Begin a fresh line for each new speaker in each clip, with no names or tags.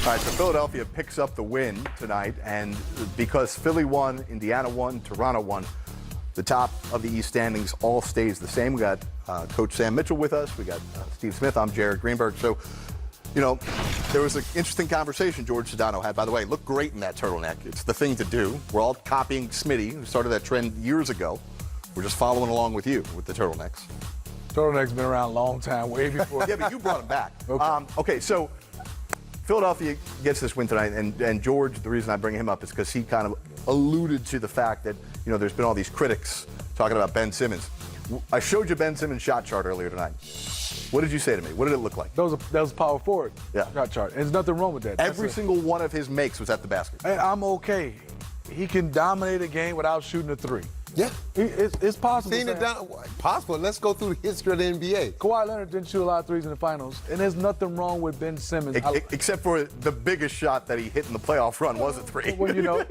All right, so Philadelphia picks up the win tonight, and because Philly won, Indiana won, Toronto won, the top of the East standings all stays the same. We got Coach Sam Mitchell with us. We got Steve Smith. I'm Jared Greenberg. So, you know, there was an interesting conversation George Sedano had. By the way, looked great in that turtleneck. It's the thing to do. We're all copying Smitty, who started that trend years ago. We're just following along with you with the turtlenecks.
Turtleneck's been around a long time, way before.
Yeah, but you brought him back.
Okay.
Okay, so Philadelphia gets this win tonight, and George, the reason I bring him up is because he kind of alluded to the fact that, you know, there's been all these critics talking about Ben Simmons. I showed you Ben Simmons' shot chart earlier tonight. What did you say to me? What did it look like?
That was power forward shot chart. And there's nothing wrong with that.
Every single one of his makes was at the basket.
And I'm okay. He can dominate a game without shooting a three.
Yeah.
It's possible.
Seen it done. Possible. Let's go through the history of the NBA.
Kawhi Leonard didn't shoot a lot of threes in the finals, and there's nothing wrong with Ben Simmons.
Except for the biggest shot that he hit in the playoff run was a three.
Well, you know,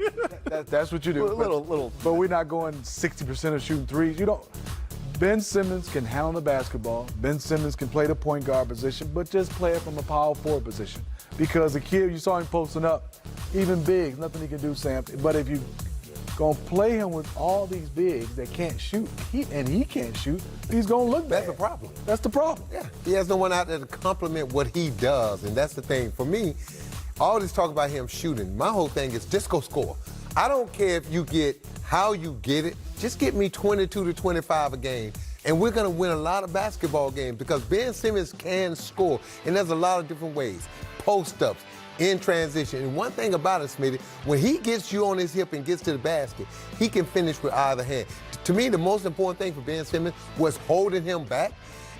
that's what you do.
Little.
But we're not going 60% of shooting threes. You don't. Ben Simmons can handle the basketball. Ben Simmons can play the point guard position, but just play it from a power forward position. Because the kid, you saw him posting up, even big, nothing he can do, Sam. But if you gonna play him with all these bigs that can't shoot, and he can't shoot, he's gonna look bad.
That's the problem.
That's the problem.
Yeah. He has no one out there to complement what he does, and that's the thing. For me, all this talk about him shooting, my whole thing is just go score. I don't care if you get how you get it. Just get me 22 to 25 a game, and we're going to win a lot of basketball games because Ben Simmons can score, and there's a lot of different ways. Post-ups, in transition. And one thing about it, Smitty, when he gets you on his hip and gets to the basket, he can finish with either hand. To me, the most important thing for Ben Simmons was holding him back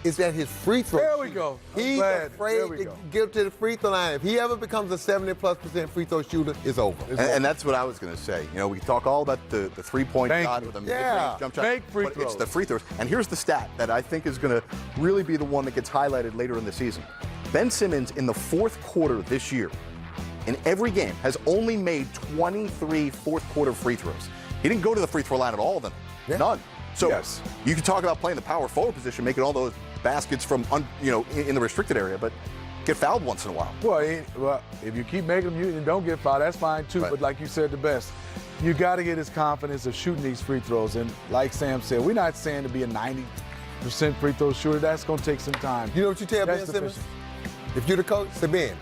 is that his free throw.
There we go.
He's afraid to get to the free throw line. If he ever becomes a 70+% free throw shooter, it's over.
And that's what I was going to say. You know, we talk all about the three-point shot or the mid-range jump shot.
Make free
but
throws.
It's the free throws. And here's the stat that I think is going to really be the one that gets highlighted later in the season. Ben Simmons in the fourth quarter this year, in every game, has only made 23 fourth-quarter free throws. He didn't go to the free throw line at all of them. Yeah. None. So you can talk about playing the power forward position, making all those baskets from, in the restricted area, but get fouled once in a while.
Well, if you keep making them, you don't get fouled. That's fine too. Right. But like you said, the best. You got to get his confidence of shooting these free throws. And like Sam said, we're not saying to be a 90% free throw shooter. That's going to take some time.
You know what you tell Ben Simmons? If you're the coach, say, Ben,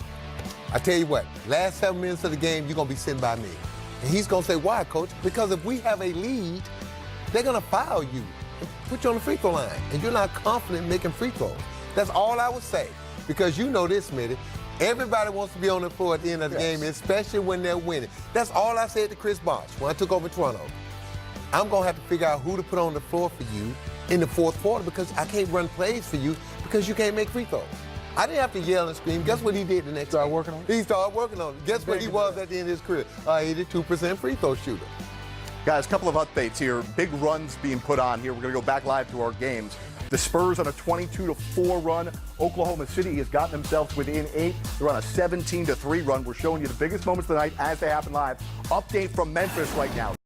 I tell you what, last 7 minutes of the game, you're going to be sitting by me. And he's going to say, why, coach? Because if we have a lead, they're going to foul you and put you on the free throw line. And you're not confident making free throws. That's all I would say. Because you know this, Smitty. Everybody wants to be on the floor at the end of the game, especially when they're winning. That's all I said to Chris Bosh when I took over Toronto. I'm going to have to figure out who to put on the floor for you in the fourth quarter because I can't run plays for you because you can't make free throws. I didn't have to yell and scream. Guess what he did the next
time? Working on it?
He started working on it. Guess what he was at the end of his career? 82% free throw shooter.
Guys, a couple of updates here. Big runs being put on here. We're going to go back live to our games. The Spurs on a 22-4 run. Oklahoma City has gotten themselves within 8. They're on a 17-3 run. We're showing you the biggest moments of the night as they happen live. Update from Memphis right now.